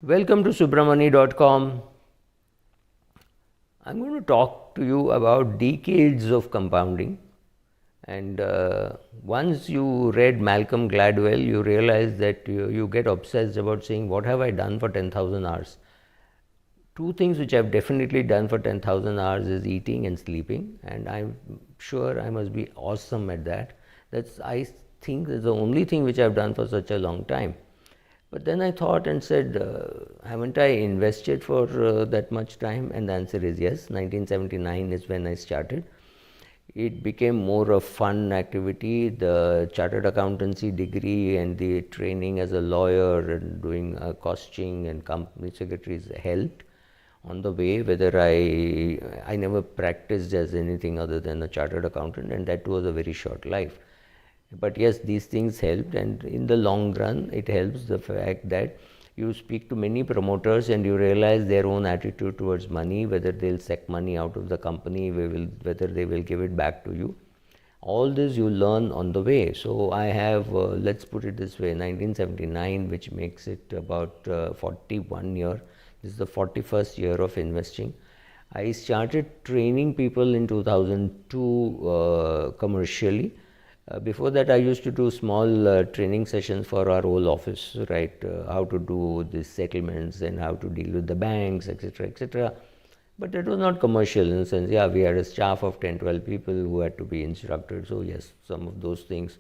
Welcome to Subramani.com. I'm going to talk to you about decades of compounding. And once you read Malcolm Gladwell, you realize that you get obsessed about saying, what have I done for 10,000 hours? Two things which I've definitely done for 10,000 hours is eating and sleeping. And I'm sure I must be awesome at that. I think that's the only thing which I've done for such a long time. But then I thought and said, haven't I invested for that much time? And the answer is yes. 1979 is when I started. It became more a fun activity. The chartered accountancy degree and the training as a lawyer and doing costing and company secretaries helped on the way. Whether I never practiced as anything other than a chartered accountant, and that was a very short life. But yes, these things helped, and in the long run it helps the fact that you speak to many promoters and you realize their own attitude towards money, whether they'll suck money out of the company, whether they will give it back to you. All this you learn on the way. So I have, let's put it this way, 1979, which makes it about 41 year. This is the 41st year of investing. I started training people in 2002 commercially. Before that, I used to do small training sessions for our whole office, right? How to do these settlements and how to deal with the banks, etc., etc. But it was not commercial in the sense, yeah, we had a staff of 10, 12 people who had to be instructed. So, yes, some of those things.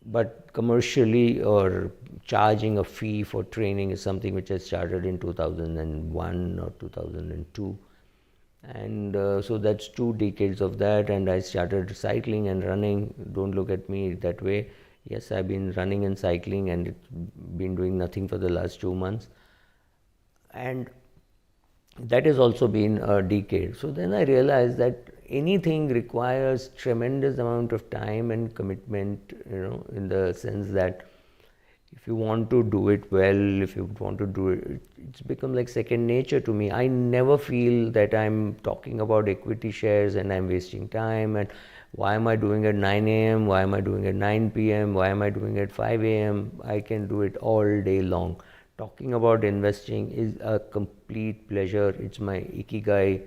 But commercially or charging a fee for training is something which I started in 2001 or 2002. And so that's 2 decades of that, and I started cycling and running. Don't look at me that way. Yes, I've been running and cycling, and it's been doing nothing for the last 2 months, and that has also been a decade. So then I realized that anything requires tremendous amount of time and commitment, in the sense that if you want to do it well, if you want to do it, it's become like second nature to me. I never feel that I'm talking about equity shares and I'm wasting time, and why am I doing at 9 a.m., why am I doing at 9 p.m., why am I doing at 5 a.m. I can do it all day long. Talking about investing is a complete pleasure. It's my ikigai,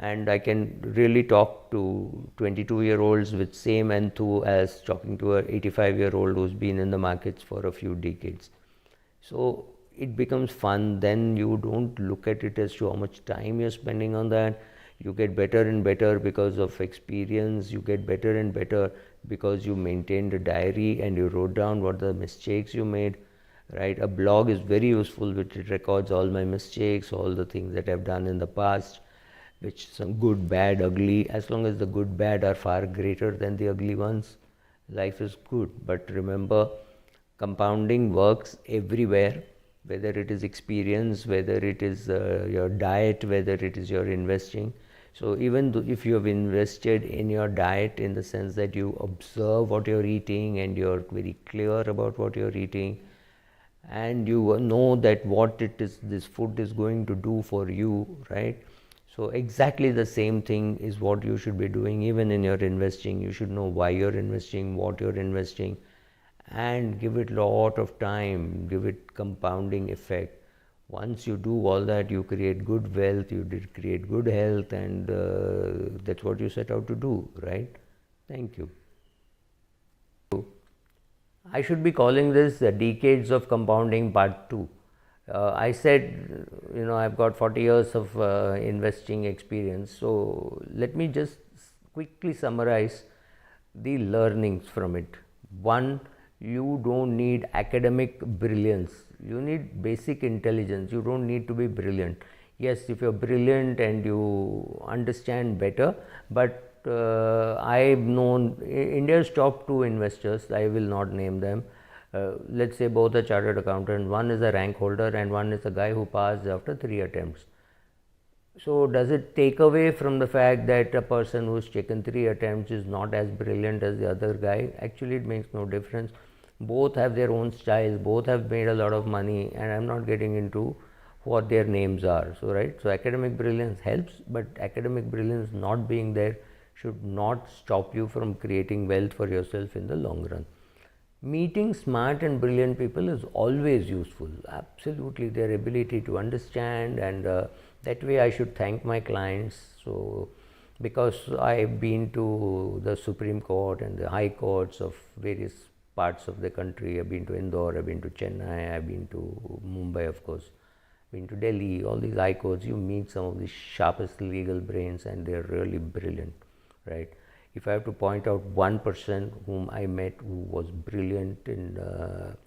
and I can really talk to 22-year-olds with same enthu as talking to a 85-year-old who's been in the markets for a few decades. So it becomes fun. Then you don't look at it as to how much time you're spending on that. You get better and better because of experience. You get better and better because you maintained a diary and you wrote down what the mistakes you made, right? A blog is very useful, which it records all my mistakes, all the things that I've done in the past, which some good, bad, ugly. As long as the good, bad are far greater than the ugly ones, life is good. But remember, compounding works everywhere, whether it is experience, whether it is your diet, whether it is your investing. So even if you have invested in your diet, in the sense that you observe what you're eating and you're very clear about what you're eating, and you know that what it is, this food is going to do for you, right? So exactly the same thing is what you should be doing even in your investing. You should know why you're investing, what you're investing, and give it a lot of time, give it compounding effect. Once you do all that, you create good wealth, you did create good health, and that's what you set out to do, right? Thank you. I should be calling this Decades of Compounding Part 2. I said, I've got 40 years of investing experience. So let me just quickly summarize the learnings from it. One, you don't need academic brilliance. You need basic intelligence. You don't need to be brilliant. Yes, if you're brilliant and you understand better, but I've known India's top 2 investors, I will not name them. Let's say both are chartered accountant. One is a rank holder and one is a guy who passed after 3 attempts. So does it take away from the fact that a person who's taken 3 attempts is not as brilliant as the other guy? Actually, it makes no difference. Both have their own styles, both have made a lot of money, and I'm not getting into what their names are. So, right, so academic brilliance helps, but academic brilliance not being there should not stop you from creating wealth for yourself in the long run. Meeting smart and brilliant people is always useful. Absolutely, their ability to understand, and that way I should thank my clients. So, because I've been to the Supreme Court and the high courts of various parts of the country. I've been to Indore, I've been to Chennai, I've been to Mumbai, of course, been to Delhi, all these high courts. You meet some of the sharpest legal brains, and they're really brilliant, right? If I have to point out one person whom I met who was brilliant, it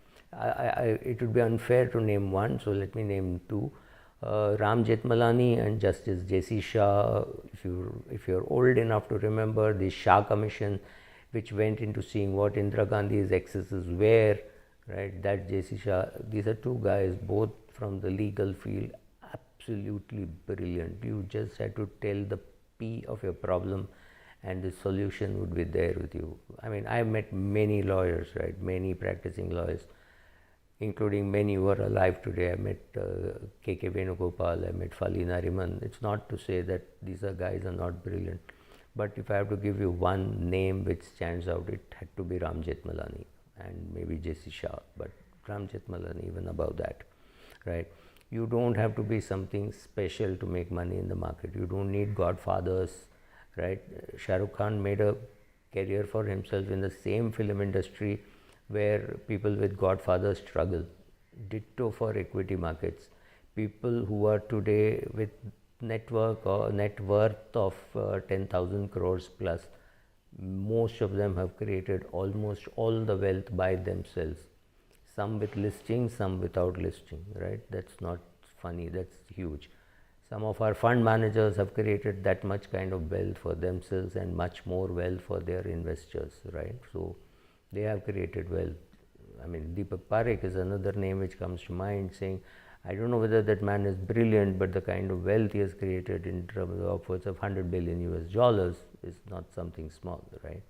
would be unfair to name one, so let me name two. Ram Jethmalani and Justice J.C. Shah. If you're old enough to remember the Shah Commission, which went into seeing what Indira Gandhi's excesses were, right? That J.C. Shah. These are two guys, both from the legal field, absolutely brilliant. You just had to tell the P of your problem, and the solution would be there with you. I mean, I met many lawyers, right? Many practicing lawyers, including many who are alive today. I met K.K. Venugopal, I met Fali Nariman. It's not to say that these guys are not brilliant, but if I have to give you one name which stands out, it had to be Ram Jethmalani and maybe J.C. Shah, but Ram Jethmalani even above that, right? You don't have to be something special to make money in the market. You don't need godfathers, right? Shah Rukh Khan made a career for himself in the same film industry where people with godfathers struggle. Ditto for equity markets. People who are today with net worth of 10,000 crores plus, most of them have created almost all the wealth by themselves. Some with listing, some without listing, right? That's not funny, that's huge. Some of our fund managers have created that much kind of wealth for themselves and much more wealth for their investors, right? So they have created wealth. I mean, Deepak Parekh is another name which comes to mind, saying, I don't know whether that man is brilliant, but the kind of wealth he has created in terms of upwards of 100 billion US dollars is not something small, right?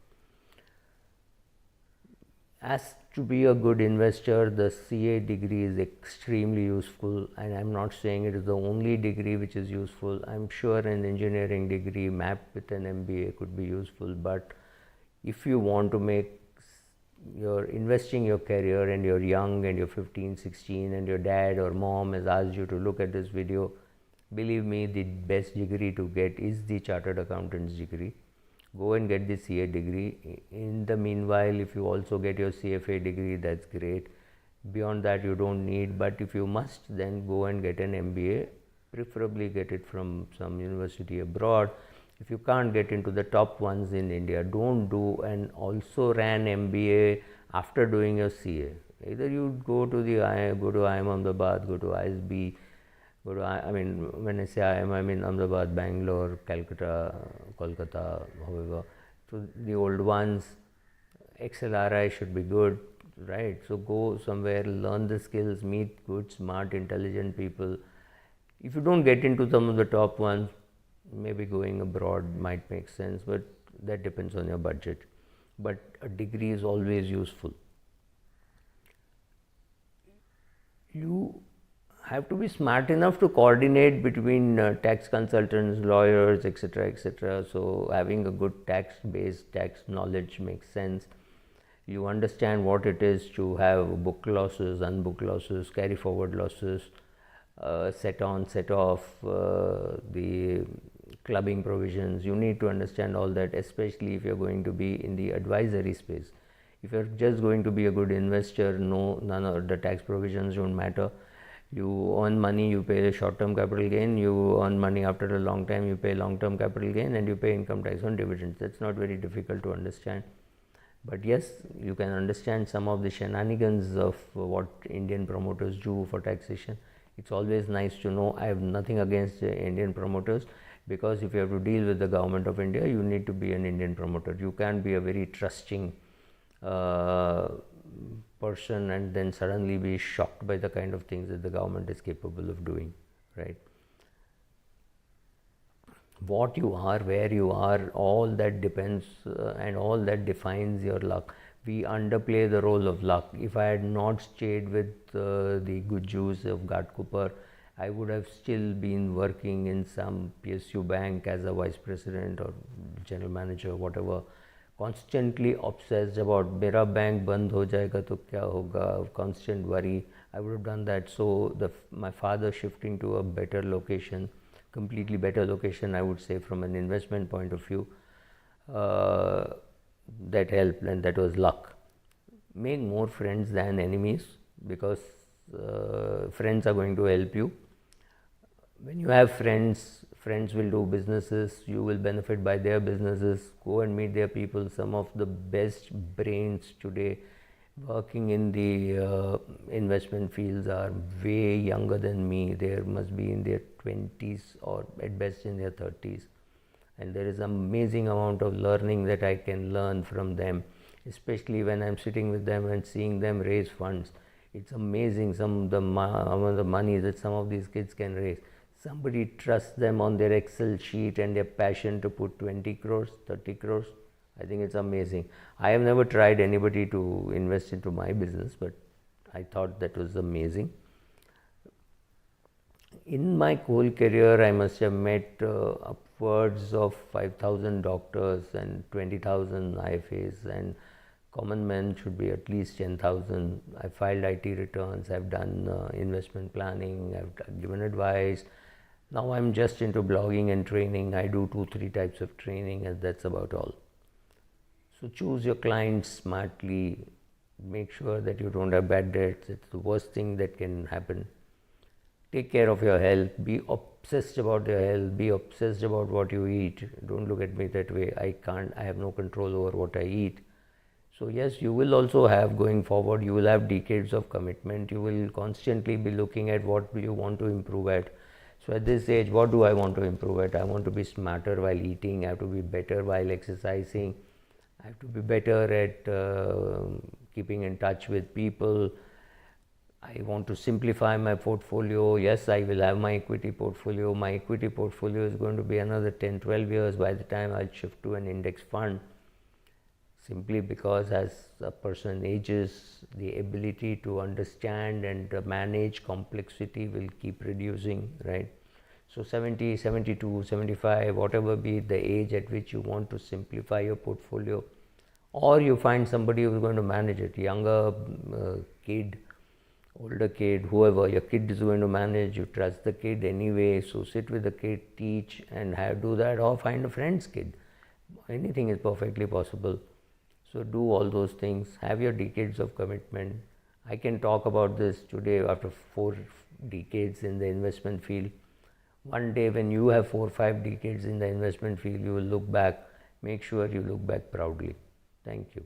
As to be a good investor, the CA degree is extremely useful, and I'm not saying it is the only degree which is useful. I'm sure an engineering degree mapped with an MBA could be useful, but if you want to make you're investing your career and you're young and you're 15, 16 and your dad or mom has asked you to look at this video, believe me, the best degree to get is the Chartered Accountant's degree. Go and get the CA degree. In the meanwhile, if you also get your CFA degree, that's great. Beyond that, you don't need, but if you must, then go and get an MBA, preferably get it from some university abroad. If you can't get into the top ones in India, don't do an also ran MBA after doing your CA. Either you go to IIM Ahmedabad, go to ISB, when I say IIM, I mean Ahmedabad, Bangalore, Calcutta, Kolkata, however. So the old ones, XLRI should be good, right? So go somewhere, learn the skills, meet good, smart, intelligent people. If you don't get into some of the top ones, maybe going abroad might make sense, but that depends on your budget. But a degree is always useful. You have to be smart enough to coordinate between tax consultants, lawyers, etc., etc. So having a good tax-based tax knowledge makes sense. You understand what it is to have book losses, unbook losses, carry forward losses, set on, set off, the clubbing provisions. You need to understand all that, especially if you're going to be in the advisory space. If you're just going to be a good investor, none of the tax provisions don't matter. You earn money, you pay short-term capital gain. You earn money after a long time, you pay long-term capital gain, and you pay income tax on dividends. That's not very difficult to understand. But yes, you can understand some of the shenanigans of what Indian promoters do for taxation. It's always nice to know. I have nothing against Indian promoters, because if you have to deal with the government of India, you need to be an Indian promoter. You can't be a very trusting person and then suddenly be shocked by the kind of things that the government is capable of doing, right? What you are, where you are, all that depends and all that defines your luck. We underplay the role of luck. If I had not stayed with the good Jews of Ghatkopar, I would have still been working in some PSU bank as a vice president or general manager, whatever, constantly obsessed about मेरा bank बंद हो जाएगा तो क्या होगा, constant worry. I would have done that. So my father shifting to a better location, completely better location, I would say, from an investment point of view, that helped, and that was luck. Make more friends than enemies, because friends are going to help you. When you have friends, friends will do businesses, you will benefit by their businesses. Go and meet their people. Some of the best brains today working in the investment fields are way younger than me. They must be in their 20s or at best in their 30s, and there is amazing amount of learning that I can learn from them, especially when I'm sitting with them and seeing them raise funds. It's amazing some of the amount of money that some of these kids can raise. Somebody trusts them on their Excel sheet and their passion to put 20 crores, 30 crores. I think it's amazing. I have never tried anybody to invest into my business, but I thought that was amazing. In my whole career, I must have met upwards of 5,000 doctors and 20,000 IFAs, and common men should be at least 10,000. I filed IT returns, I've done investment planning, I've given advice. Now I'm just into blogging and training. I do 2-3 types of training, and that's about all. So choose your clients smartly. Make sure that you don't have bad debts. It's the worst thing that can happen. Take care of your health. Be obsessed about your health. Be obsessed about what you eat. Don't look at me that way. I have no control over what I eat. So yes, you will also have, going forward, you will have decades of commitment. You will constantly be looking at what you want to improve at. So at this age, what do I want to improve at? I want to be smarter while eating. I have to be better while exercising. I have to be better at keeping in touch with people. I want to simplify my portfolio. Yes, I will have my equity portfolio. My equity portfolio is going to be another 10-12 years by the time I'll shift to an index fund. Simply because as a person ages, the ability to understand and manage complexity will keep reducing, right? So 70, 72, 75, whatever be the age at which you want to simplify your portfolio, or you find somebody who is going to manage it, younger kid, older kid, whoever, your kid is going to manage, you trust the kid anyway, so sit with the kid, teach, and do that, or find a friend's kid. Anything is perfectly possible. So do all those things, have your decades of commitment. I can talk about this today after 4 decades in the investment field. One day when you have 4 or 5 decades in the investment field, you will look back, make sure you look back proudly. Thank you.